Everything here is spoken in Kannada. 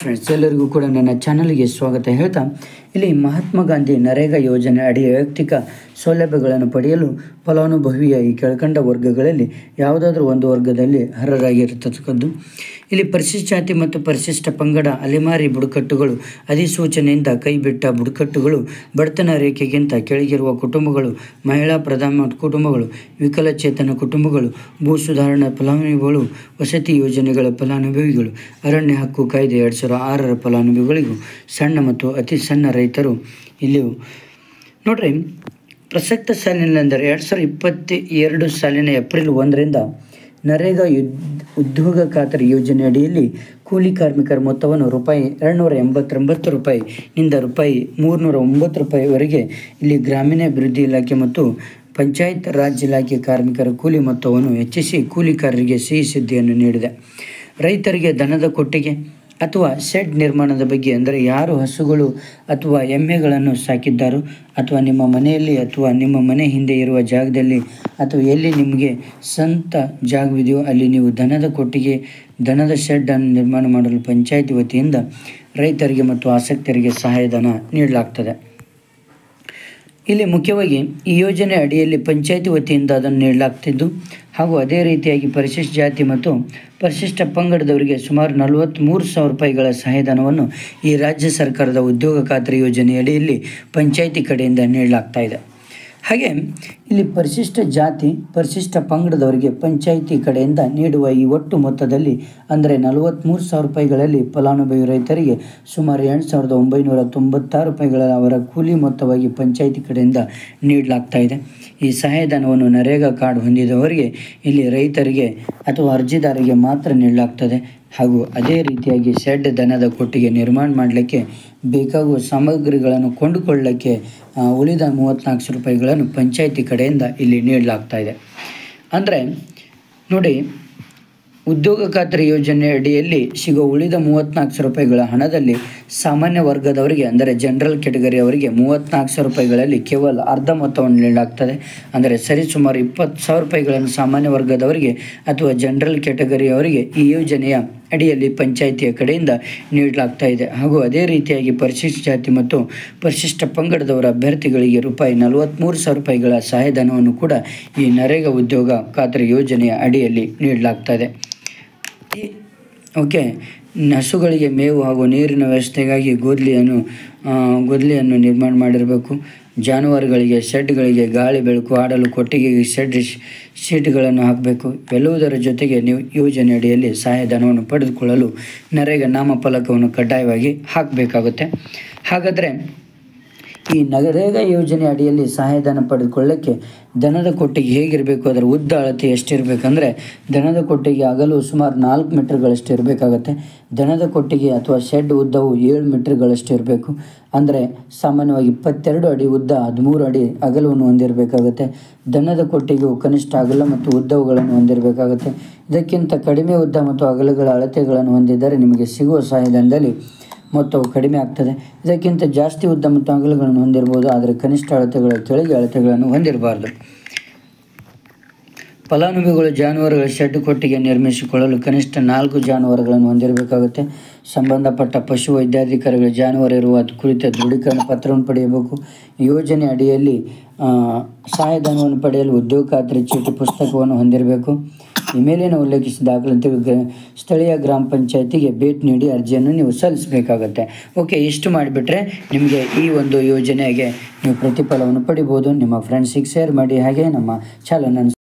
ಫ್ರೆಂಡ್ಸ್, ಎಲ್ಲರಿಗೂ ಕೂಡ ನನ್ನ ಚಾನಲ್ಗೆ ಸ್ವಾಗತ ಹೇಳ್ತಾ, ಇಲ್ಲಿ ಮಹಾತ್ಮ ಗಾಂಧಿ ನರೇಗಾ ಯೋಜನೆ ಅಡಿ ವೈಯಕ್ತಿಕ ಸೌಲಭ್ಯಗಳನ್ನು ಪಡೆಯಲು ಫಲಾನುಭವಿಯ ಈ ಕೆಳಕಂಡ ವರ್ಗಗಳಲ್ಲಿ ಯಾವುದಾದ್ರೂ ಒಂದು ವರ್ಗದಲ್ಲಿ ಅರ್ಹರಾಗಿರತಕ್ಕದ್ದು. ಇಲ್ಲಿ ಪರಿಶಿಷ್ಟ ಜಾತಿ ಮತ್ತು ಪರಿಶಿಷ್ಟ ಪಂಗಡ, ಅಲೆಮಾರಿ ಬುಡಕಟ್ಟುಗಳು, ಅಧಿಸೂಚನೆಯಿಂದ ಕೈಬಿಟ್ಟ ಬುಡಕಟ್ಟುಗಳು, ಬಡತನ ರೇಖೆಗಿಂತ ಕೆಳಗಿರುವ ಕುಟುಂಬಗಳು, ಮಹಿಳಾ ಪ್ರಧಾನ ಕುಟುಂಬಗಳು, ವಿಕಲಚೇತನ ಕುಟುಂಬಗಳು, ಭೂ ಸುಧಾರಣಾ ಫಲಾನುಭವಿಗಳು, ವಸತಿ ಯೋಜನೆಗಳ ಫಲಾನುಭವಿಗಳು, ಅರಣ್ಯ ಹಕ್ಕು ಕಾಯ್ದೆ 2006ರ ಫಲಾನುಭವಿಗಳಿಗೂ, ಸಣ್ಣ ಮತ್ತು ಅತಿ ಸಣ್ಣ ರೈತರು ಇಲ್ಲಿ ನೋಡ್ರಿ. ಪ್ರಸಕ್ತ ಸಾಲಿನಲ್ಲಿ ಅಂದರೆ 2022 ಸಾಲಿನ ಏಪ್ರಿಲ್ 1ರಿಂದ ನರೇಗಾ ಉದ್ಯೋಗ ಖಾತರಿ ಯೋಜನೆ ಅಡಿಯಲ್ಲಿ ಕೂಲಿ ಕಾರ್ಮಿಕರ ಮೊತ್ತವನ್ನು ರೂಪಾಯಿ 289 ರೂಪಾಯಿ ನಿಂದ ರೂಪಾಯಿ 309 ಇಲ್ಲಿ ಗ್ರಾಮೀಣಾಭಿವೃದ್ಧಿ ಇಲಾಖೆ ಮತ್ತು ಪಂಚಾಯತ್ ರಾಜ್ ಇಲಾಖೆ ಕಾರ್ಮಿಕರ ಕೂಲಿ ಮೊತ್ತವನ್ನು ಹೆಚ್ಚಿಸಿ ಕೂಲಿಕಾರರಿಗೆ ಸಿಹಿ ಸುದ್ದಿಯನ್ನು ನೀಡಿದೆ. ರೈತರಿಗೆ ದನದ ಕೊಟ್ಟಿಗೆ ಅಥವಾ ಶೆಡ್ ನಿರ್ಮಾಣದ ಬಗ್ಗೆ, ಅಂದರೆ ಯಾರು ಹಸುಗಳು ಅಥವಾ ಎಮ್ಮೆಗಳನ್ನು ಸಾಕಿದ್ದಾರೋ ಅಥವಾ ನಿಮ್ಮ ಮನೆಯಲ್ಲಿ ಅಥವಾ ನಿಮ್ಮ ಮನೆ ಹಿಂದೆ ಇರುವ ಜಾಗದಲ್ಲಿ ಅಥವಾ ಎಲ್ಲಿ ನಿಮಗೆ ಸ್ವಂತ ಜಾಗವಿದೆಯೋ ಅಲ್ಲಿ ನೀವು ದನದ ಕೊಟ್ಟಿಗೆ, ದನದ ಶೆಡ್ಡನ್ನು ನಿರ್ಮಾಣ ಮಾಡಲು ಪಂಚಾಯತಿ ವತಿಯಿಂದ ರೈತರಿಗೆ ಮತ್ತು ಆಸಕ್ತರಿಗೆ ಸಹಾಯಧನ ನೀಡಲಾಗ್ತದೆ. ಇಲ್ಲಿ ಮುಖ್ಯವಾಗಿ ಈ ಯೋಜನೆ ಅಡಿಯಲ್ಲಿ ಪಂಚಾಯತಿ ವತಿಯಿಂದ ಅದನ್ನು ನೀಡಲಾಗ್ತಿದ್ದು, ಹಾಗೂ ಅದೇ ರೀತಿಯಾಗಿ ಪರಿಶಿಷ್ಟ ಜಾತಿ ಮತ್ತು ಪರಿಶಿಷ್ಟ ಪಂಗಡದವರಿಗೆ ಸುಮಾರು 43,000 ರೂಪಾಯಿಗಳ ಸಹಾಯಧನವನ್ನು ಈ ರಾಜ್ಯ ಸರ್ಕಾರದ ಉದ್ಯೋಗ ಖಾತ್ರಿ ಯೋಜನೆ ಅಡಿಯಲ್ಲಿ ಪಂಚಾಯತಿ ಕಡೆಯಿಂದ ನೀಡಲಾಗ್ತಾ ಇದೆ. ಹಾಗೆ ಇಲ್ಲಿ ಪರಿಶಿಷ್ಟ ಜಾತಿ ಪರಿಶಿಷ್ಟ ಪಂಗಡದವರಿಗೆ ಪಂಚಾಯಿತಿ ಕಡೆಯಿಂದ ನೀಡುವ ಈ ಒಟ್ಟು ಮೊತ್ತದಲ್ಲಿ ಅಂದರೆ 43,000 ರೂಪಾಯಿಗಳಲ್ಲಿ ಫಲಾನುಭವಿ ರೈತರಿಗೆ ಸುಮಾರು 8,996 ರೂಪಾಯಿಗಳ ಅವರ ಕೂಲಿ ಮೊತ್ತವಾಗಿ ಪಂಚಾಯಿತಿ ಕಡೆಯಿಂದ ನೀಡಲಾಗ್ತಾ ಇದೆ. ಈ ಸಹಾಯಧನವನ್ನು ನರೇಗಾ ಕಾರ್ಡ್ ಹೊಂದಿದವರಿಗೆ ಇಲ್ಲಿ ರೈತರಿಗೆ ಅಥವಾ ಅರ್ಜಿದಾರರಿಗೆ ಮಾತ್ರ ನೀಡಲಾಗ್ತದೆ. ಹಾಗೂ ಅದೇ ರೀತಿಯಾಗಿ ಶೆಡ್, ದನದ ಕೊಟ್ಟಿಗೆ ನಿರ್ಮಾಣ ಮಾಡಲಿಕ್ಕೆ ಬೇಕಾಗುವ ಸಾಮಗ್ರಿಗಳನ್ನು ಕೊಂಡುಕೊಳ್ಳಲಿಕ್ಕೆ ಉಳಿದ 34,000 ರೂಪಾಯಿಗಳನ್ನು ಪಂಚಾಯಿತಿ ಕಡೆಯಿಂದ ಇಲ್ಲಿ ನೀಡಲಾಗ್ತಾ ಇದೆ. ಅಂದರೆ ನೋಡಿ, ಉದ್ಯೋಗ ಖಾತ್ರಿ ಯೋಜನೆ ಅಡಿಯಲ್ಲಿ ಸಿಗುವ ಉಳಿದ 34,000 ರೂಪಾಯಿಗಳ ಹಣದಲ್ಲಿ ಸಾಮಾನ್ಯ ವರ್ಗದವರಿಗೆ ಅಂದರೆ ಜನರಲ್ ಕ್ಯಾಟಗರಿ ಅವರಿಗೆ 34,000 ರೂಪಾಯಿಗಳಲ್ಲಿ ಕೇವಲ ಅರ್ಧ ಮೊತ್ತವನ್ನು ನೀಡಲಾಗ್ತದೆ. ಅಂದರೆ ಸರಿಸುಮಾರು 20,000 ರೂಪಾಯಿಗಳನ್ನು ಸಾಮಾನ್ಯ ವರ್ಗದವರಿಗೆ ಅಥವಾ ಜನರಲ್ ಕ್ಯಾಟಗರಿ ಅವರಿಗೆ ಈ ಯೋಜನೆಯ ಅಡಿಯಲ್ಲಿ ಪಂಚಾಯಿತಿಯ ಕಡೆಯಿಂದ ನೀಡಲಾಗ್ತಾ ಇದೆ. ಹಾಗೂ ಅದೇ ರೀತಿಯಾಗಿ ಪರಿಶಿಷ್ಟ ಜಾತಿ ಮತ್ತು ಪರಿಶಿಷ್ಟ ಪಂಗಡದವರ ಅಭ್ಯರ್ಥಿಗಳಿಗೆ ರೂಪಾಯಿ 43,000 ರೂಪಾಯಿಗಳ ಸಹಾಯಧನವನ್ನು ಕೂಡ ಈ ನರೇಗಾ ಉದ್ಯೋಗ ಖಾತ್ರಿ ಯೋಜನೆಯ ಅಡಿಯಲ್ಲಿ ನೀಡಲಾಗ್ತಾ ಇದೆ. ಓಕೆ, ಹಸುಗಳಿಗೆ ಮೇವು ಹಾಗೂ ನೀರಿನ ವ್ಯವಸ್ಥೆಗಾಗಿ ಗೋದಲಿಯನ್ನು ನಿರ್ಮಾಣ ಮಾಡಿರಬೇಕು. ಜಾನುವಾರುಗಳಿಗೆ ಶೆಡ್ಗಳಿಗೆ ಗಾಳಿ ಬೆಳಕು ಆಡಲು ಕೊಟ್ಟಿಗೆಗೆ ಶೀಟ್ಗಳನ್ನು ಹಾಕಬೇಕು. ಎಲ್ಲವುದರ ಜೊತೆಗೆ ನೀವು ಯೋಜನೆ ಅಡಿಯಲ್ಲಿ ಸಹಾಯಧನವನ್ನು ಪಡೆದುಕೊಳ್ಳಲು ನರೇಗಾ ನಾಮಫಲಕವನ್ನು ಕಡ್ಡಾಯವಾಗಿ ಹಾಕಬೇಕಾಗುತ್ತೆ. ಹಾಗಾದರೆ ಈ ನರೇಗಾ ಯೋಜನೆ ಅಡಿಯಲ್ಲಿ ಸಹಾಯಧನ ಪಡೆದುಕೊಳ್ಳಕ್ಕೆ ದನದ ಕೊಟ್ಟಿಗೆ ಹೇಗಿರಬೇಕು, ಅದರ ಉದ್ದ ಅಳತೆ ಎಷ್ಟಿರಬೇಕಂದ್ರೆ ದನದ ಕೊಟ್ಟಿಗೆ ಅಗಲು ಸುಮಾರು 4 ಮೀಟರ್ಗಳಷ್ಟು ಇರಬೇಕಾಗತ್ತೆ. ದನದ ಕೊಟ್ಟಿಗೆ ಅಥವಾ ಶೆಡ್ ಉದ್ದವು 7 ಮೀಟರ್ಗಳಷ್ಟು ಇರಬೇಕು. ಅಂದರೆ ಸಾಮಾನ್ಯವಾಗಿ 22 ಅಡಿ ಉದ್ದ, 13 ಅಡಿ ಅಗಲವನ್ನು ಹೊಂದಿರಬೇಕಾಗುತ್ತೆ. ದನದ ಕೊಟ್ಟಿಗೆಯು ಕನಿಷ್ಠ ಅಗಲ ಮತ್ತು ಉದ್ದವುಗಳನ್ನು ಹೊಂದಿರಬೇಕಾಗುತ್ತೆ. ಇದಕ್ಕಿಂತ ಕಡಿಮೆ ಉದ್ದ ಮತ್ತು ಅಗಲಗಳ ಅಳತೆಗಳನ್ನು ಹೊಂದಿದ್ದರೆ ನಿಮಗೆ ಸಿಗುವ ಸಹಾಯಧನದಲ್ಲಿ ಮೊತ್ತವು ಕಡಿಮೆ ಆಗ್ತದೆ. ಇದಕ್ಕಿಂತ ಜಾಸ್ತಿ ಉದ್ದ ಮತ್ತು ಅಗಲಗಳನ್ನು ಹೊಂದಿರಬಹುದು, ಆದರೆ ಕನಿಷ್ಠ ಅಳತೆಗಳ ಕೆಳಗೆ ಅಳತೆಗಳನ್ನು ಹೊಂದಿರಬಾರ್ದು. ಫಲಾನುಭವಿಗಳು ಜಾನುವಾರುಗಳ ಶೆಡ್ ಕೊಟ್ಟಿಗೆ ನಿರ್ಮಿಸಿಕೊಳ್ಳಲು ಕನಿಷ್ಠ 4 ಜಾನುವಾರುಗಳನ್ನು ಹೊಂದಿರಬೇಕಾಗುತ್ತೆ. ಸಂಬಂಧಪಟ್ಟ ಪಶು ವೈದ್ಯಾಧಿಕಾರಿಗಳ ಜಾನುವಾರು ಇರುವ ಕುರಿತ ದೃಢೀಕರಣ ಪತ್ರವನ್ನು ಪಡೆಯಬೇಕು. ಯೋಜನೆ ಅಡಿಯಲ್ಲಿ ಸಹಾಯಧನವನ್ನು ಪಡೆಯಲು ಉದ್ಯೋಗ ಖಾತ್ರಿ ಚೀಟಿ ಪುಸ್ತಕವನ್ನು ಹೊಂದಿರಬೇಕು. ಈ ಮೇಲಿನ ಉಲ್ಲೇಖಿಸಿದ ದಾಖಲಾತಿಗಳು ಸ್ಥಳೀಯ ಗ್ರಾಮ ಪಂಚಾಯತಿಗೆ ಭೇಟಿ ನೀಡಿ ಅರ್ಜಿಯನ್ನು ನೀವು ಸಲ್ಲಿಸಬೇಕಾಗತ್ತೆ. ಓಕೆ, ಇಷ್ಟು ಮಾಡಿಬಿಟ್ರೆ ನಿಮಗೆ ಈ ಒಂದು ಯೋಜನೆಗೆ ನೀವು ಪ್ರತಿಫಲವನ್ನು ಪಡಿಬೋದು. ನಿಮ್ಮ ಫ್ರೆಂಡ್ಸಿಗೆ ಶೇರ್ ಮಾಡಿ. ಹಾಗೆ ನಮ್ಮ ಚಾನಲನ್ನು